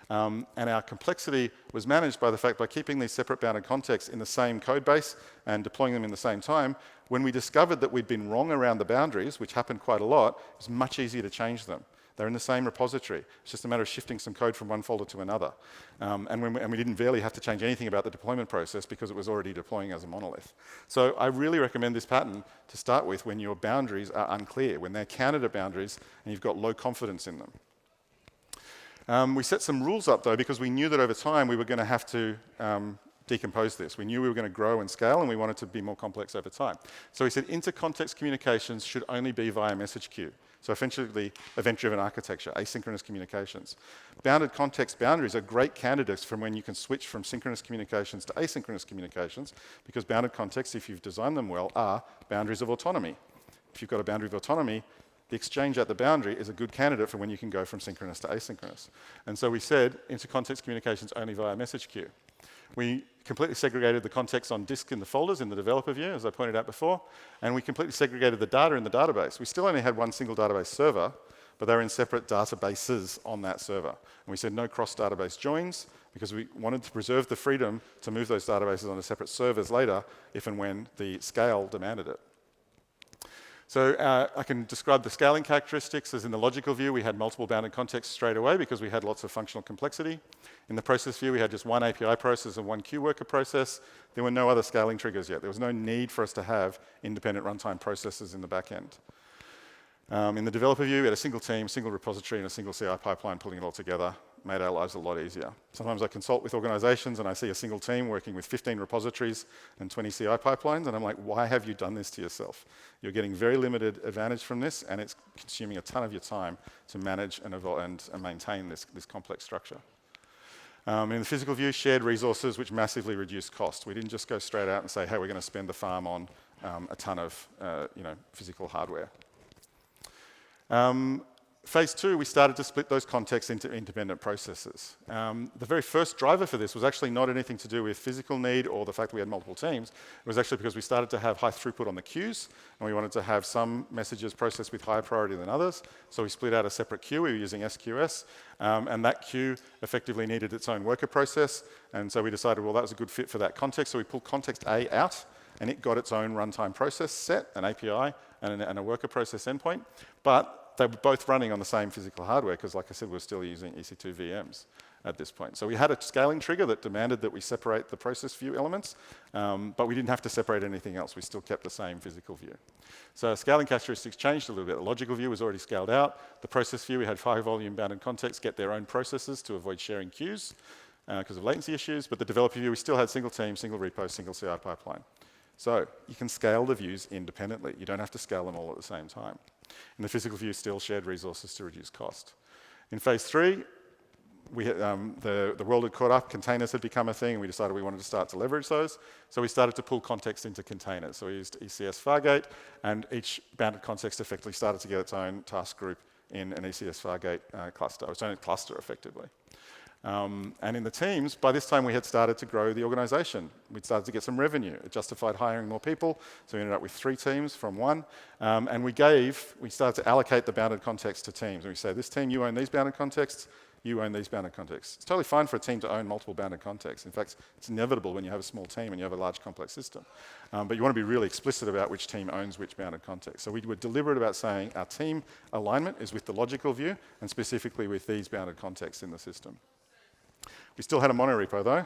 And our complexity was managed by the fact by keeping these separate bounded contexts in the same code base and deploying them in the same time. When we discovered that we'd been wrong around the boundaries, which happened quite a lot, it was much easier to change them. They're in the same repository. It's just a matter of shifting some code from one folder to another. And we didn't barely have to change anything about the deployment process because it was already deploying as a monolith. So I really recommend this pattern to start with when your boundaries are unclear, when they're counter boundaries and you've got low confidence in them. We set some rules up, though, because we knew that over time we were going to have to decompose this. We knew we were going to grow and scale, and we wanted to be more complex over time. So we said inter-context communications should only be via message queue. So essentially, event-driven architecture, asynchronous communications. Bounded context boundaries are great candidates from when you can switch from synchronous communications to asynchronous communications, because bounded contexts, if you've designed them well, are boundaries of autonomy. If you've got a boundary of autonomy, the exchange at the boundary is a good candidate for when you can go from synchronous to asynchronous. And so we said inter-context communications only via message queue. We completely segregated the context on disk in the folders in the developer view, as I pointed out before, and we completely segregated the data in the database. We still only had one single database server, but they were in separate databases on that server. And we said no cross-database joins, because we wanted to preserve the freedom to move those databases onto separate servers later, if and when the scale demanded it. So I can describe the scaling characteristics. As in the logical view, we had multiple bounded contexts straight away because we had lots of functional complexity. In the process view, we had just one API process and one queue worker process. There were no other scaling triggers yet. There was no need for us to have independent runtime processes in the back end. In the developer view, we had a single team, single repository, and a single CI pipeline pulling it all together. Made our lives a lot easier. Sometimes I consult with organizations and I see a single team working with 15 repositories and 20 CI pipelines, and I'm like, why have you done this to yourself? You're getting very limited advantage from this, and it's consuming a ton of your time to manage and maintain this complex structure. In the physical view, shared resources, which massively reduced cost. We didn't just go straight out and say, hey, we're going to spend the farm on a ton of physical hardware. Phase 2, we started to split those contexts into independent processes. The very first driver for this was actually not anything to do with physical need or the fact that we had multiple teams. It was actually because we started to have high throughput on the queues, and we wanted to have some messages processed with higher priority than others. So we split out a separate queue. We were using SQS, and that queue effectively needed its own worker process. And so we decided, well, that was a good fit for that context. So we pulled context A out, and it got its own runtime process set, an API, and a worker process endpoint. But they were both running on the same physical hardware because, like I said, we're still using EC2 VMs at this point. So we had a scaling trigger that demanded that we separate the process view elements, but we didn't have to separate anything else. We still kept the same physical view. So scaling characteristics changed a little bit. The logical view was already scaled out. The process view, we had high volume bounded contexts get their own processes to avoid sharing queues because of latency issues. But the developer view, we still had single team, single repo, single CI pipeline. So you can scale the views independently. You don't have to scale them all at the same time. In the physical view, still shared resources to reduce cost. In phase 3, we had, the world had caught up, containers had become a thing, and we decided we wanted to start to leverage those. So we started to pull context into containers. So we used ECS Fargate, and each bounded context effectively started to get its own task group in an ECS Fargate cluster, its own cluster effectively. And in the teams, by this time we had started to grow the organization. We'd started to get some revenue. It justified hiring more people, so we ended up with 3 teams from 1. And we started to allocate the bounded context to teams. And we said, this team, you own these bounded contexts, you own these bounded contexts. It's totally fine for a team to own multiple bounded contexts. In fact, it's inevitable when you have a small team and you have a large complex system. But you want to be really explicit about which team owns which bounded context. So we were deliberate about saying our team alignment is with the logical view and specifically with these bounded contexts in the system. We still had a monorepo though.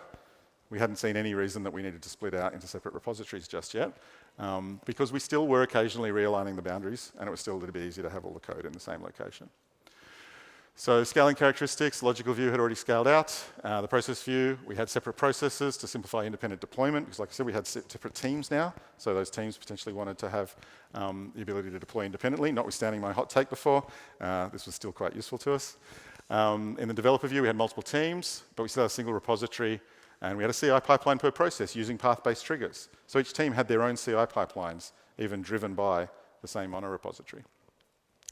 We hadn't seen any reason that we needed to split out into separate repositories just yet, because we still were occasionally realigning the boundaries, and it was still a little bit easier to have all the code in the same location. So scaling characteristics, logical view had already scaled out. The process view, we had separate processes to simplify independent deployment, because like I said, we had separate teams now, so those teams potentially wanted to have the ability to deploy independently, notwithstanding my hot take before. This was still quite useful to us. In the developer view, we had multiple teams, but we still had a single repository, and we had a CI pipeline per process using path-based triggers. So each team had their own CI pipelines, even driven by the same mono repository.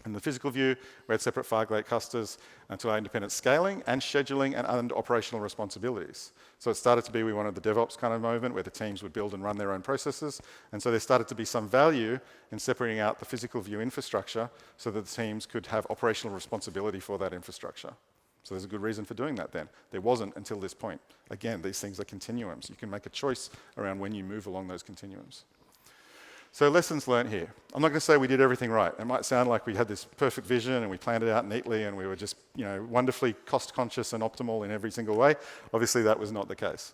In the physical view, we had separate Fargate clusters to our independent scaling and scheduling and operational responsibilities. So it started to be, we wanted the DevOps kind of movement where the teams would build and run their own processes. And so there started to be some value in separating out the physical view infrastructure so that the teams could have operational responsibility for that infrastructure. So there's a good reason for doing that then. There wasn't until this point. Again, these things are continuums. You can make a choice around when you move along those continuums. So lessons learned here. I'm not going to say we did everything right. It might sound like we had this perfect vision and we planned it out neatly and we were just, wonderfully cost conscious and optimal in every single way. Obviously, that was not the case.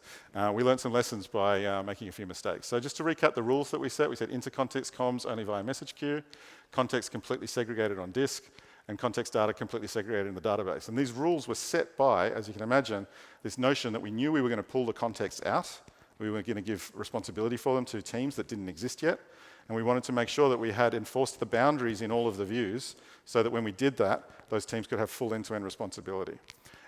We learned some lessons by making a few mistakes. So just to recap the rules that we set inter-context comms only via message queue, context completely segregated on disk, and context data completely segregated in the database. And these rules were set by, as you can imagine, this notion that we knew we were going to pull the context out. We were going to give responsibility for them to teams that didn't exist yet. And we wanted to make sure that we had enforced the boundaries in all of the views so that when we did that, those teams could have full end-to-end responsibility.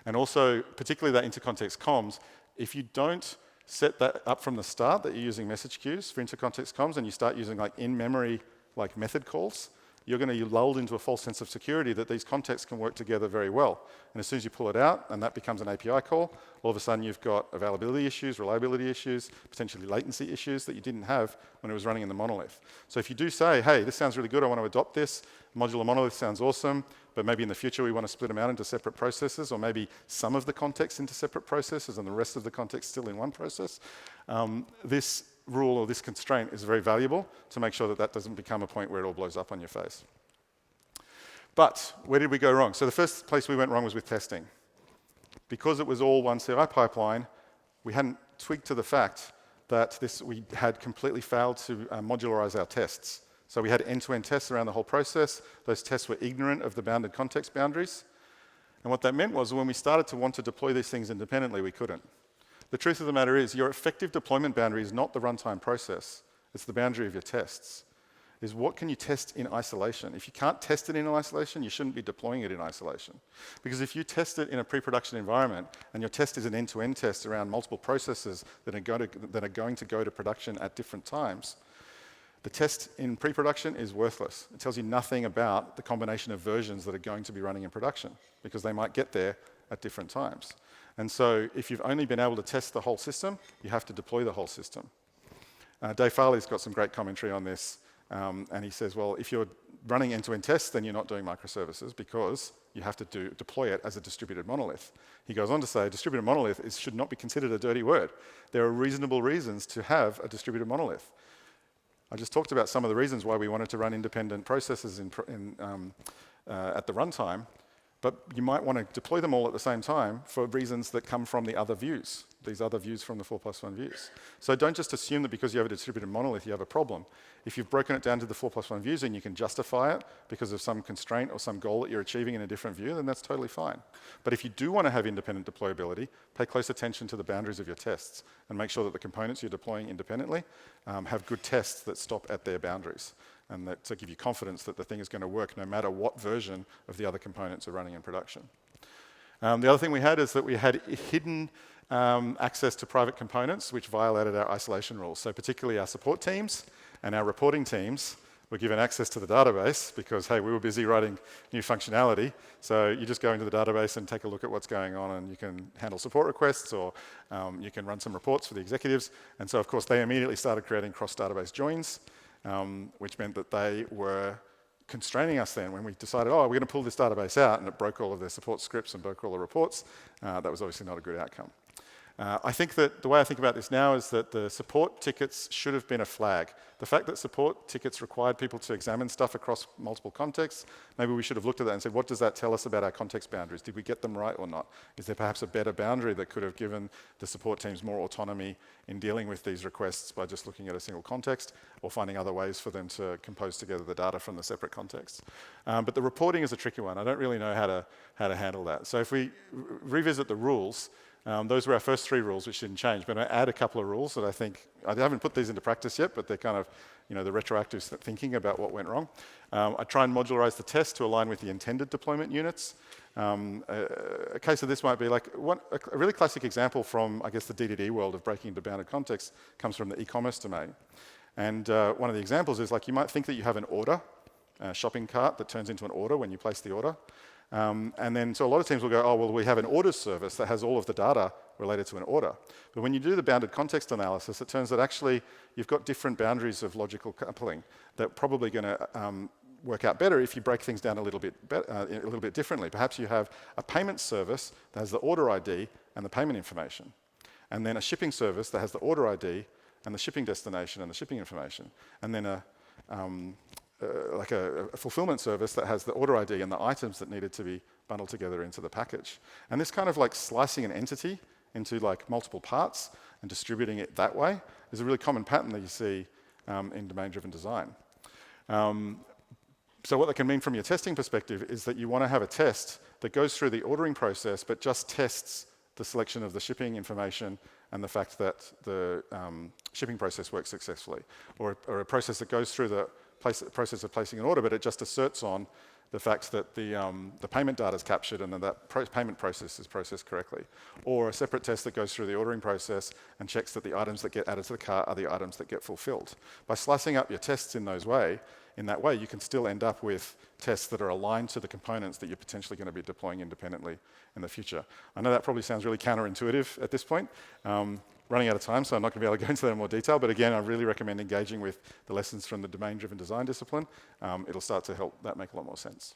And also, particularly that intercontext comms, if you don't set that up from the start that you're using message queues for intercontext comms and you start using like in-memory like method calls, you're going to be lulled into a false sense of security that these contexts can work together very well. And as soon as you pull it out and that becomes an API call, all of a sudden you've got availability issues, reliability issues, potentially latency issues that you didn't have when it was running in the monolith. So if you do say, hey, this sounds really good, I want to adopt this, modular monolith sounds awesome, but maybe in the future we want to split them out into separate processes, or maybe some of the context into separate processes and the rest of the context still in one process, this rule or this constraint is very valuable to make sure that that doesn't become a point where it all blows up on your face. But where did we go wrong? So the first place we went wrong was with testing. Because it was all one CI pipeline, we hadn't twigged to the fact that we had completely failed to modularize our tests. So we had end-to-end tests around the whole process. Those tests were ignorant of the bounded context boundaries. And what that meant was when we started to want to deploy these things independently, we couldn't. The truth of the matter is your effective deployment boundary is not the runtime process. It's the boundary of your tests. Is what can you test in isolation? If you can't test it in isolation, you shouldn't be deploying it in isolation. Because if you test it in a pre-production environment and your test is an end-to-end test around multiple processes that are going to go to production at different times, the test in pre-production is worthless. It tells you nothing about the combination of versions that are going to be running in production because they might get there at different times. And so if you've only been able to test the whole system, you have to deploy the whole system. Dave Farley's got some great commentary on this. And he says, well, if you're running end-to-end tests, then you're not doing microservices because you have to deploy it as a distributed monolith. He goes on to say, distributed monolith should not be considered a dirty word. There are reasonable reasons to have a distributed monolith. I just talked about some of the reasons why we wanted to run independent processes at the runtime, but you might want to deploy them all at the same time for reasons that come from the other views, these other views from the 4+1 views. So don't just assume that because you have a distributed monolith, you have a problem. If you've broken it down to the 4+1 views and you can justify it because of some constraint or some goal that you're achieving in a different view, then that's totally fine. But if you do want to have independent deployability, pay close attention to the boundaries of your tests and make sure that the components you're deploying independently have good tests that stop at their boundaries and that to give you confidence that the thing is going to work no matter what version of the other components are running in production. The other thing we had is that we had hidden access to private components which violated our isolation rules. So particularly our support teams and our reporting teams were given access to the database because, hey, we were busy writing new functionality. So you just go into the database and take a look at what's going on and you can handle support requests or you can run some reports for the executives. And so, of course, they immediately started creating cross-database joins, which meant that they were constraining us then when we decided, oh, we're going to pull this database out, and it broke all of their support scripts and broke all the reports. That was obviously not a good outcome. I think that the way I think about this now is that the support tickets should have been a flag. The fact that support tickets required people to examine stuff across multiple contexts, maybe we should have looked at that and said, what does that tell us about our context boundaries? Did we get them right or not? Is there perhaps a better boundary that could have given the support teams more autonomy in dealing with these requests by just looking at a single context or finding other ways for them to compose together the data from the separate contexts? But the reporting is a tricky one. I don't really know how to handle that. So if we revisit the rules, those were our first 3 rules, which didn't change. But I add a couple of rules that I think, I haven't put these into practice yet, but they're kind of, the retroactive thinking about what went wrong. I try and modularize the test to align with the intended deployment units. A case of this might be like a really classic example from, I guess, the DDD world of breaking into bounded context comes from the e-commerce domain. And one of the examples is like you might think that you have an order, a shopping cart that turns into an order when you place the order. And then, so a lot of teams will go, oh, well, we have an orders service that has all of the data related to an order. But when you do the bounded context analysis, it turns out actually you've got different boundaries of logical coupling that are probably going to work out better if you break things down a little bit differently. Perhaps you have a payment service that has the order ID and the payment information, and then a shipping service that has the order ID and the shipping destination and the shipping information, and then a fulfillment service that has the order ID and the items that needed to be bundled together into the package. And this kind of like slicing an entity into like multiple parts and distributing it that way is a really common pattern that you see in domain-driven design. So what that can mean from your testing perspective is that you want to have a test that goes through the ordering process but just tests the selection of the shipping information and the fact that the shipping process works successfully, or a process that goes through the process of placing an order, but it just asserts on the fact that the payment data is captured and that payment process is processed correctly. Or a separate test that goes through the ordering process and checks that the items that get added to the cart are the items that get fulfilled. By slicing up your tests in that way, you can still end up with tests that are aligned to the components that you're potentially going to be deploying independently in the future. I know that probably sounds really counterintuitive at this point. Running out of time, so I'm not going to be able to go into that in more detail, but again, I really recommend engaging with the lessons from the domain-driven design discipline. It'll start to help that make a lot more sense.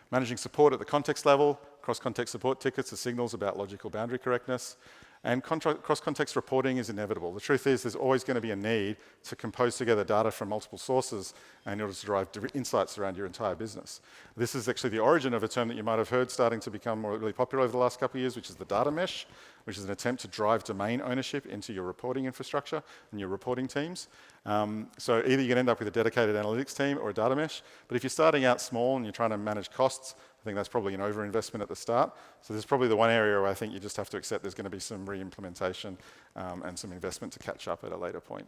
Managing support at the context level, cross-context support tickets are signals about logical boundary correctness, and cross-context reporting is inevitable. The truth is there's always going to be a need to compose together data from multiple sources in order to derive insights around your entire business. This is actually the origin of a term that you might have heard starting to become really popular over the last couple of years, which is the data mesh, which is an attempt to drive domain ownership into your reporting infrastructure and your reporting teams. So either you can end up with a dedicated analytics team or a data mesh, but if you're starting out small and you're trying to manage costs, I think that's probably an overinvestment at the start. So this is probably the one area where I think you just have to accept there's going to be some re-implementation and some investment to catch up at a later point.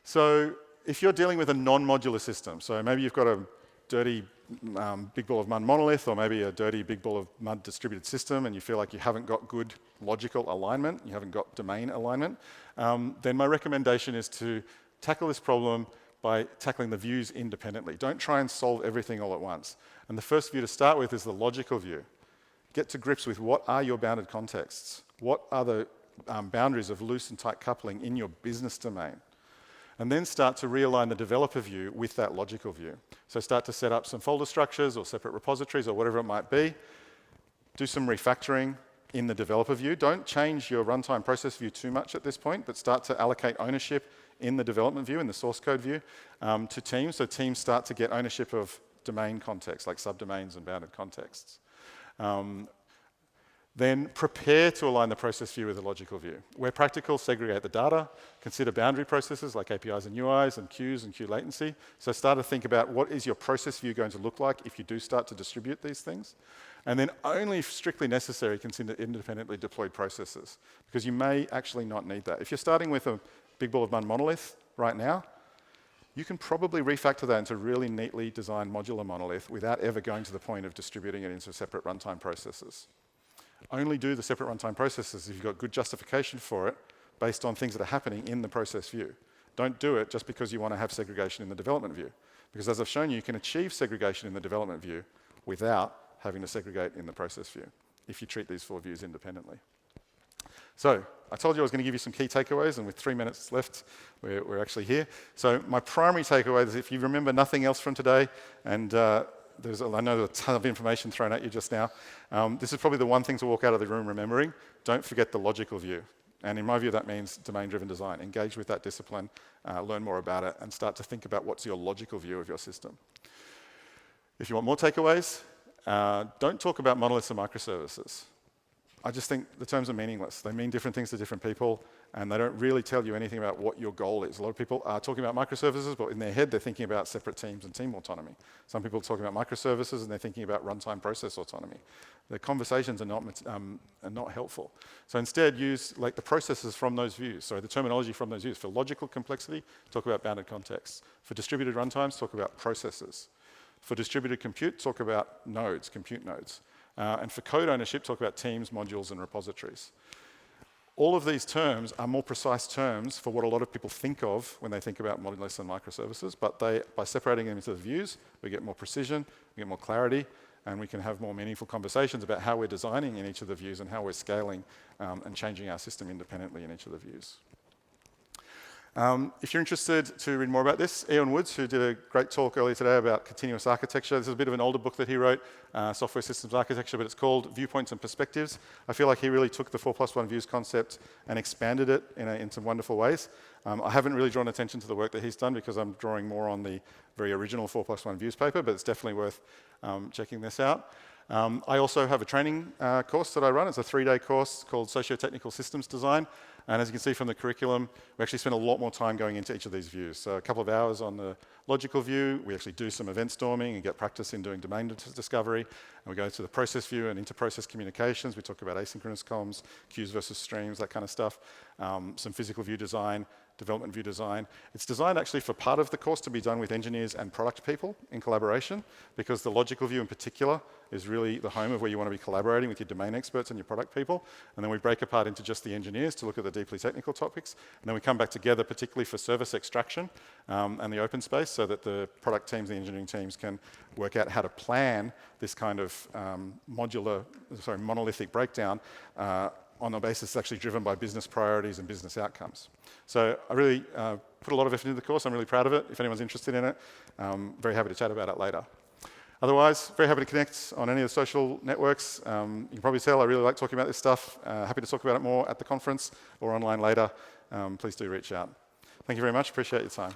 So if you're dealing with a non-modular system, so maybe you've got a dirty big ball of mud monolith, or maybe a dirty big ball of mud distributed system, and you feel like you haven't got good logical alignment, you haven't got domain alignment, then my recommendation is to tackle this problem by tackling the views independently. Don't try and solve everything all at once. And the first view to start with is the logical view. Get to grips with what are your bounded contexts? What are the boundaries of loose and tight coupling in your business domain? And then start to realign the developer view with that logical view. So start to set up some folder structures or separate repositories or whatever it might be. Do some refactoring in the developer view. Don't change your runtime process view too much at this point, but start to allocate ownership in the development view, in the source code view, to teams. So teams start to get ownership of domain context, like subdomains and bounded contexts. Then prepare to align the process view with the logical view. Where practical, segregate the data. Consider boundary processes like APIs and UIs and queues and queue latency. So start to think about what is your process view going to look like if you do start to distribute these things. And then only if strictly necessary, consider independently deployed processes, because you may actually not need that. If you're starting with a big ball of mud monolith right now, you can probably refactor that into a really neatly designed modular monolith without ever going to the point of distributing it into separate runtime processes. Only do the separate runtime processes if you've got good justification for it based on things that are happening in the process view. Don't do it just because you want to have segregation in the development view. Because as I've shown you can achieve segregation in the development view without having to segregate in the process view if you treat these four views independently. So I told you I was going to give you some key takeaways, and with 3 minutes left, we're actually here. So my primary takeaway is if you remember nothing else from today, and I know a ton of information thrown at you just now, this is probably the one thing to walk out of the room remembering. Don't forget the logical view. And in my view, that means domain-driven design. Engage with that discipline, learn more about it, and start to think about what's your logical view of your system. If you want more takeaways, don't talk about monoliths and microservices. I just think the terms are meaningless. They mean different things to different people, and they don't really tell you anything about what your goal is. A lot of people are talking about microservices, but in their head, they're thinking about separate teams and team autonomy. Some people are talking about microservices, and they're thinking about runtime process autonomy. The conversations are not helpful. So instead, use like the processes from those views, the terminology from those views. For logical complexity, talk about bounded contexts. For distributed runtimes, talk about processes. For distributed compute, talk about nodes, compute nodes. And for code ownership, talk about teams, modules, and repositories. All of these terms are more precise terms for what a lot of people think of when they think about monoliths and microservices, but by separating them into the views, we get more precision, we get more clarity, and we can have more meaningful conversations about how we're designing in each of the views and how we're scaling and changing our system independently in each of the views. If you're interested to read more about this, Ian Woods, who did a great talk earlier today about continuous architecture. This is a bit of an older book that he wrote, Software Systems Architecture, but it's called Viewpoints and Perspectives. I feel like he really took the 4+1 views concept and expanded it in some wonderful ways. I haven't really drawn attention to the work that he's done because I'm drawing more on the very original 4+1 views paper, but it's definitely worth checking this out. I also have a training course that I run. It's a 3-day course called Socio-Technical Systems Design. And as you can see from the curriculum, we actually spend a lot more time going into each of these views. So a couple of hours on the logical view. We actually do some event storming and get practice in doing domain discovery. And we go to the process view and inter-process communications. We talk about asynchronous comms, queues versus streams, that kind of stuff. Some physical view design, development view design. It's designed actually for part of the course to be done with engineers and product people in collaboration, because the logical view in particular is really the home of where you want to be collaborating with your domain experts and your product people. And then we break apart into just the engineers to look at the deeply technical topics. And then we come back together, particularly for service extraction and the open space, so that the product teams, the engineering teams can work out how to plan this kind of monolithic breakdown on a basis actually driven by business priorities and business outcomes. So I really put a lot of effort into the course. I'm really proud of it. If anyone's interested in it, very happy to chat about it later. Otherwise, very happy to connect on any of the social networks. You can probably tell I really like talking about this stuff. Happy to talk about it more at the conference or online later. Please do reach out. Thank you very much. Appreciate your time.